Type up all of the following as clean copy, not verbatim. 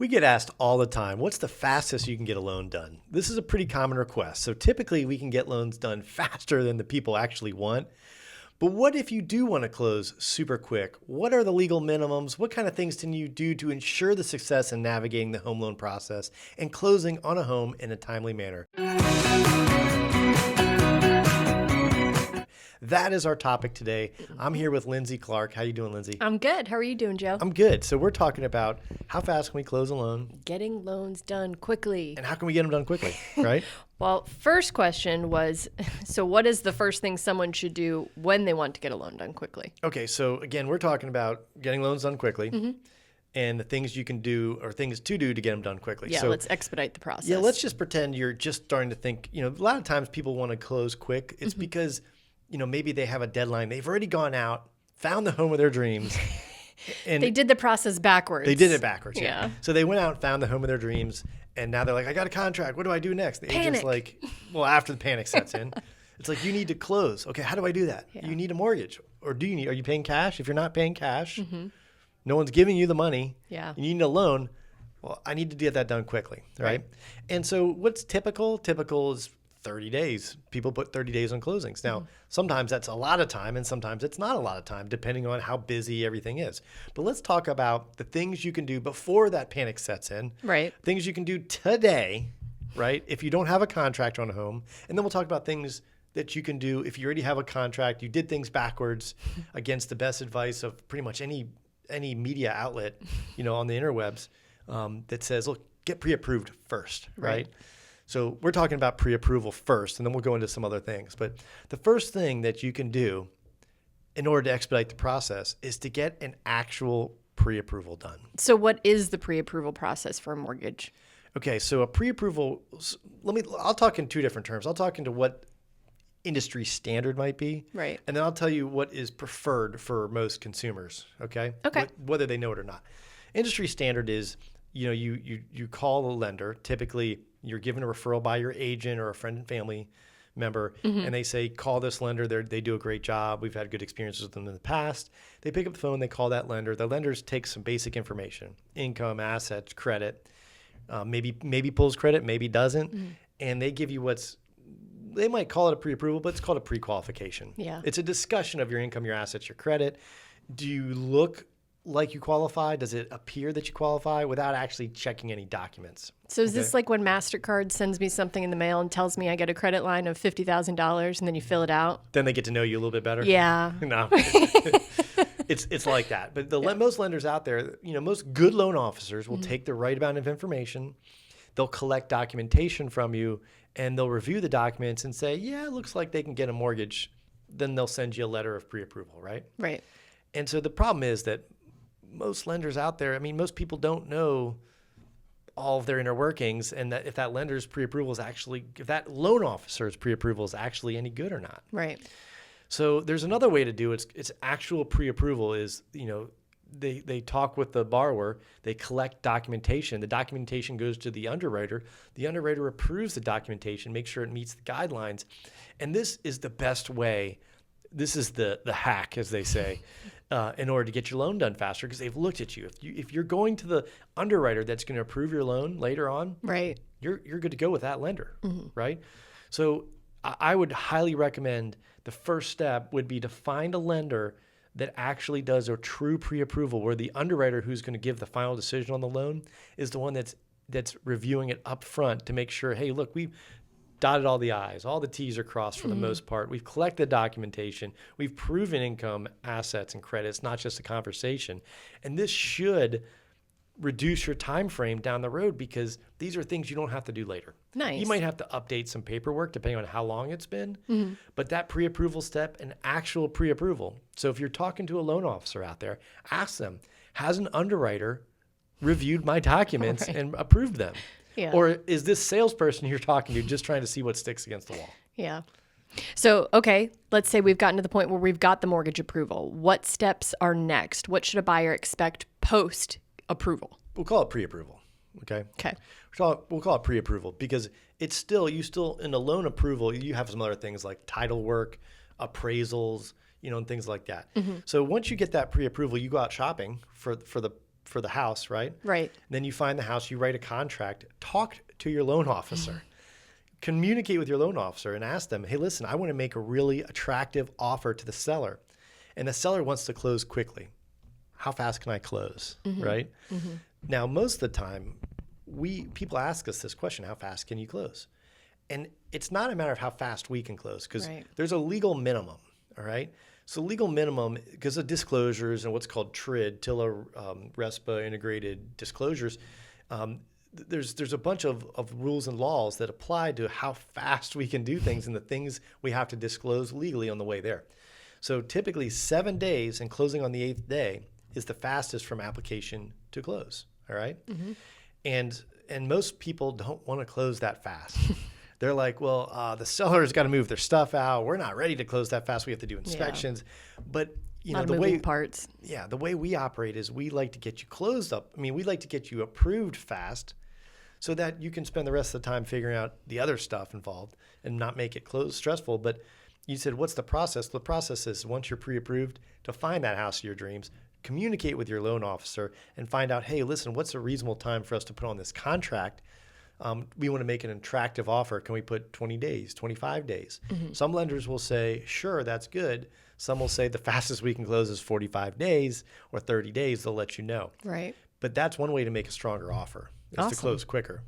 We get asked all the time, what's the fastest you can get a loan done? This is a pretty common request. So typically we can get loans done faster than the people actually want. But what if you do want to close super quick? What are the legal minimums? What kind of things can you do to ensure the success in navigating the home loan process and closing on a home in a timely manner? That is our topic today. I'm here with Lindsay Clark. How you doing, Lindsay? I'm good. How are you doing, Joe? I'm good. So we're talking about how fast can we close a loan? Getting loans done quickly. And how can we get them done quickly, right? Well, first question was, so what is the first thing someone should do when they want to get a loan done quickly? Okay, so again, we're talking about getting loans done quickly and the things you can do or things to do to get them done quickly. Yeah, so, let's expedite the process. Yeah, let's just pretend you're just starting to think, a lot of times people want to close quick. It's because, maybe they have a deadline. They've already gone out, found the home of their dreams. And they did the process backwards. They did it backwards, yeah. Yeah. So they went out and found the home of their dreams, and now they're like, I got a contract. What do I do next? The agent's like, well, after the panic sets in, it's like, you need to close. Okay, how do I do that? Yeah. You need a mortgage. Or are you paying cash? If you're not paying cash, no one's giving you the money. Yeah. You need a loan. Well, I need to get that done quickly, right? And so what's typical? Typical is 30 days. People put 30 days on closings. Now, sometimes that's a lot of time and sometimes it's not a lot of time, depending on how busy everything is. But let's talk about the things you can do before that panic sets in. Right. Things you can do today, right? If you don't have a contract on a home. And then we'll talk about things that you can do if you already have a contract, you did things backwards against the best advice of pretty much any media outlet, on the interwebs that says, look, get pre-approved first, right? So we're talking about pre-approval first, and then we'll go into some other things. But the first thing that you can do in order to expedite the process is to get an actual pre-approval done. So what is the pre-approval process for a mortgage? Okay, so a pre-approval, I'll talk in two different terms. I'll talk into what industry standard might be. Right. And then I'll tell you what is preferred for most consumers, okay? Okay. Whether they know it or not. Industry standard is, you call a lender, typically you're given a referral by your agent or a friend and family member, and they say, call this lender. They do a great job. We've had good experiences with them in the past. They pick up the phone, they call that lender. The lenders take some basic information, income, assets, credit, maybe pulls credit, maybe doesn't, and they give you they might call it a pre-approval, but it's called a pre-qualification. Yeah. It's a discussion of your income, your assets, your credit. Do you look like you qualify? Does it appear that you qualify without actually checking any documents? So is this like when MasterCard sends me something in the mail and tells me I get a credit line of $50,000 and then you fill it out? Then they get to know you a little bit better? Yeah. No. It's like that. But most lenders out there, most good loan officers will take the right amount of information. They'll collect documentation from you and they'll review the documents and say, yeah, it looks like they can get a mortgage. Then they'll send you a letter of pre-approval, right? Right. And so the problem is that most lenders out there, most people don't know all of their inner workings, and that if that lender's pre-approval is actually, if that loan officer's pre-approval is actually any good or not. Right. So there's another way to do it. It's actual pre-approval is, they talk with the borrower, they collect documentation. The documentation goes to the underwriter. The underwriter approves the documentation, makes sure it meets the guidelines. And this is the best way. This is the hack, as they say, in order to get your loan done faster, because they've looked at you. If you're going to the underwriter that's going to approve your loan later on, right, you're good to go with that lender, right? So I would highly recommend the first step would be to find a lender that actually does a true pre-approval, where the underwriter who's going to give the final decision on the loan is the one that's reviewing it up front to make sure, hey, look, we've dotted all the I's, all the T's are crossed for the most part. We've collected documentation. We've proven income, assets, and credits, not just a conversation. And this should reduce your time frame down the road, because these are things you don't have to do later. Nice. You might have to update some paperwork depending on how long it's been, but that pre-approval step, an actual pre-approval. So if you're talking to a loan officer out there, ask them, has an underwriter reviewed my documents and approved them? Yeah. Or is this salesperson you're talking to just trying to see what sticks against the wall? Yeah. So, okay, let's say we've gotten to the point where we've got the mortgage approval. What steps are next? What should a buyer expect post-approval? We'll call it pre-approval, okay? Okay. We'll call it pre-approval because it's still, in a loan approval, you have some other things like title work, appraisals, and things like that. So once you get that pre-approval, you go out shopping for the for the house, right? Right. Then you find the house, you write a contract, talk to your loan officer, communicate with your loan officer and ask them, hey, listen, I want to make a really attractive offer to the seller. And the seller wants to close quickly. How fast can I close, right? Now, most of the time, people ask us this question, how fast can you close? And it's not a matter of how fast we can close, because there's a legal minimum, all right? So legal minimum, because of disclosures and what's called TRID, TILA, RESPA integrated disclosures, there's a bunch of rules and laws that apply to how fast we can do things and the things we have to disclose legally on the way there. So typically 7 days and closing on the 8th day is the fastest from application to close, all right? And most people don't want to close that fast. They're like, well, the seller's got to move their stuff out. We're not ready to close that fast. We have to do inspections. But the way parts. Yeah, the way we operate is we like to get you closed up. I mean, we like to get you approved fast so that you can spend the rest of the time figuring out the other stuff involved and not make it stressful. But you said, what's the process? The process is once you're pre-approved to find that house of your dreams, communicate with your loan officer and find out, hey, listen, what's a reasonable time for us to put on this contract? We want to make an attractive offer. Can we put 20 days, 25 days? Some lenders will say, sure, that's good. Some will say the fastest we can close is 45 days or 30 days. They'll let you know. Right. But that's one way to make a stronger offer, is to close quicker.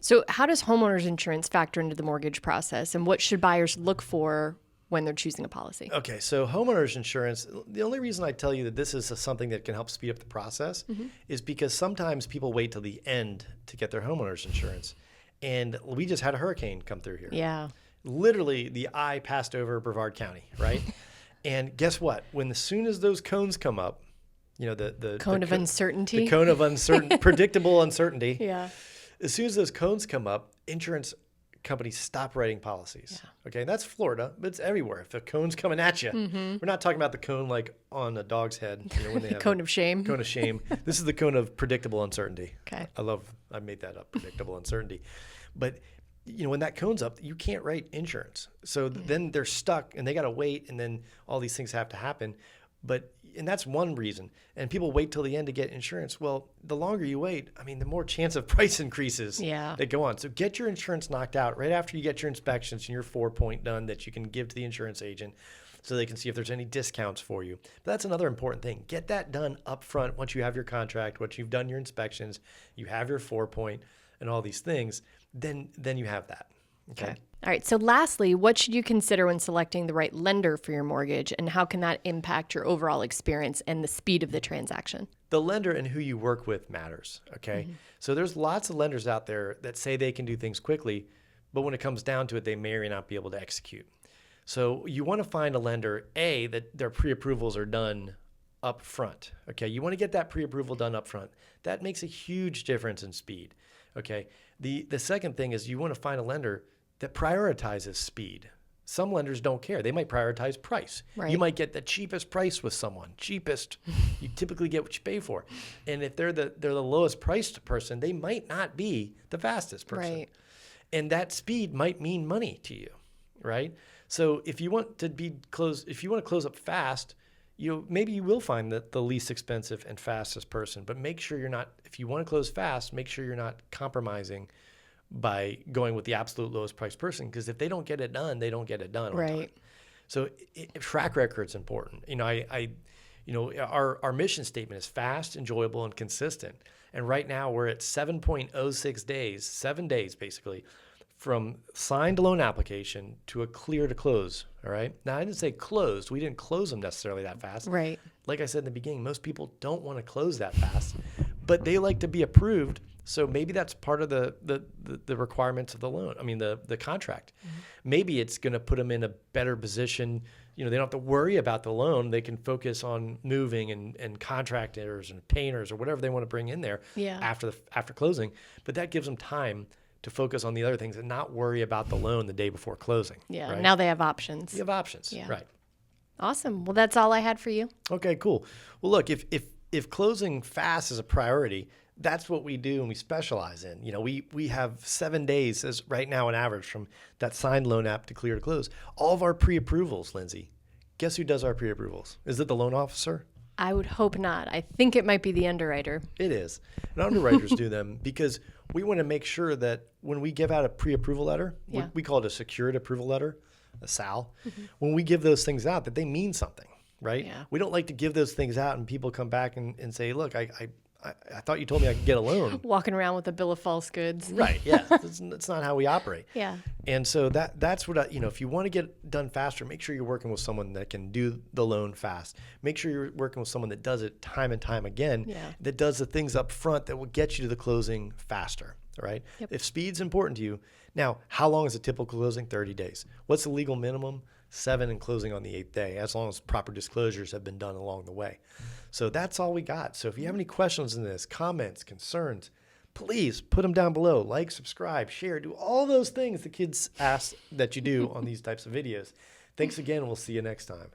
So how does homeowners insurance factor into the mortgage process, and what should buyers look for when they're choosing a policy? Okay, so homeowners insurance, the only reason I tell you that this is something that can help speed up the process is because sometimes people wait till the end to get their homeowners insurance. And we just had a hurricane come through here. Yeah. Literally, the eye passed over Brevard County, right? And guess what? As soon as those cones come up, the cone of uncertainty. The cone of predictable uncertainty. Yeah. As soon as those cones come up, insurance companies stop writing policies. Yeah. Okay, that's Florida, but it's everywhere. If a cone's coming at you, we're not talking about the cone like on a dog's head. When they have cone of shame. Cone of shame. This is the cone of predictable uncertainty. Okay. I made that up, predictable uncertainty. But when that cone's up, you can't write insurance. So then they're stuck and they got to wait, and then all these things have to happen. And that's one reason. And people wait till the end to get insurance. Well, the longer you wait, the more chance of price increases that go on. So get your insurance knocked out right after you get your inspections and your 4-point done that you can give to the insurance agent so they can see if there's any discounts for you. But that's another important thing. Get that done up front once you have your contract, once you've done your inspections, you have your 4-point and all these things, then you have that. Okay. All right. So lastly, what should you consider when selecting the right lender for your mortgage, and how can that impact your overall experience and the speed of the transaction? The lender and who you work with matters. Okay. So there's lots of lenders out there that say they can do things quickly, but when it comes down to it, they may or may not be able to execute. So you want to find a lender, that their pre-approvals are done up front. Okay. You want to get that pre-approval done up front. That makes a huge difference in speed. Okay. The second thing is you want to find a lender that prioritizes speed. Some lenders don't care. They might prioritize price. Right. You might get the cheapest price with someone. Cheapest, you typically get what you pay for. And if they're the lowest priced person, they might not be the fastest person. Right. And that speed might mean money to you, right? So if you want to close up fast, maybe you will find the least expensive and fastest person, but make sure if you want to close fast, make sure you're not compromising by going with the absolute lowest priced person, because if they don't get it done, they don't get it done on time. So track record's important. Our mission statement is fast, enjoyable, and consistent. And right now we're at 7.06 days, 7 days basically, from signed loan application to a clear to close. All right. Now I didn't say closed. We didn't close them necessarily that fast. Right. Like I said in the beginning, most people don't want to close that fast, but they like to be approved. So maybe that's part of the requirements of the loan. The contract. Maybe it's going to put them in a better position. They don't have to worry about the loan. They can focus on moving and contractors and painters or whatever they want to bring in there after closing. But that gives them time to focus on the other things and not worry about the loan the day before closing. Yeah. Right? Now they have options. You have options. Yeah. Right. Awesome. Well, that's all I had for you. Okay, cool. Well, look, if closing fast is a priority, that's what we do and we specialize in. We have 7 days as right now on average from that signed loan app to clear to close. All of our pre-approvals, Lindsay, guess who does our pre-approvals? Is it the loan officer? I would hope not. I think it might be the underwriter. It is. And underwriters do them because we want to make sure that when we give out a pre-approval letter, Yeah. we call it a secured approval letter, a SAL, when we give those things out, that they mean something, right? Yeah. We don't like to give those things out and people come back and say, look, I thought you told me I could get a loan. Walking around with a bill of false goods. Right, yeah. That's not how we operate. Yeah. And so that's what if you want to get done faster, make sure you're working with someone that can do the loan fast. Make sure you're working with someone that does it time and time again, Yeah. that does the things up front that will get you to the closing faster, right? Yep. If speed's important to you, now, how long is a typical closing? 30 days. What's the legal minimum? 7 and closing on the 8th day, as long as proper disclosures have been done along the way. So that's all we got. So if you have any questions in this, comments, concerns, please put them down below. Like, subscribe, share, do all those things the kids ask that you do on these types of videos. Thanks again. We'll see you next time.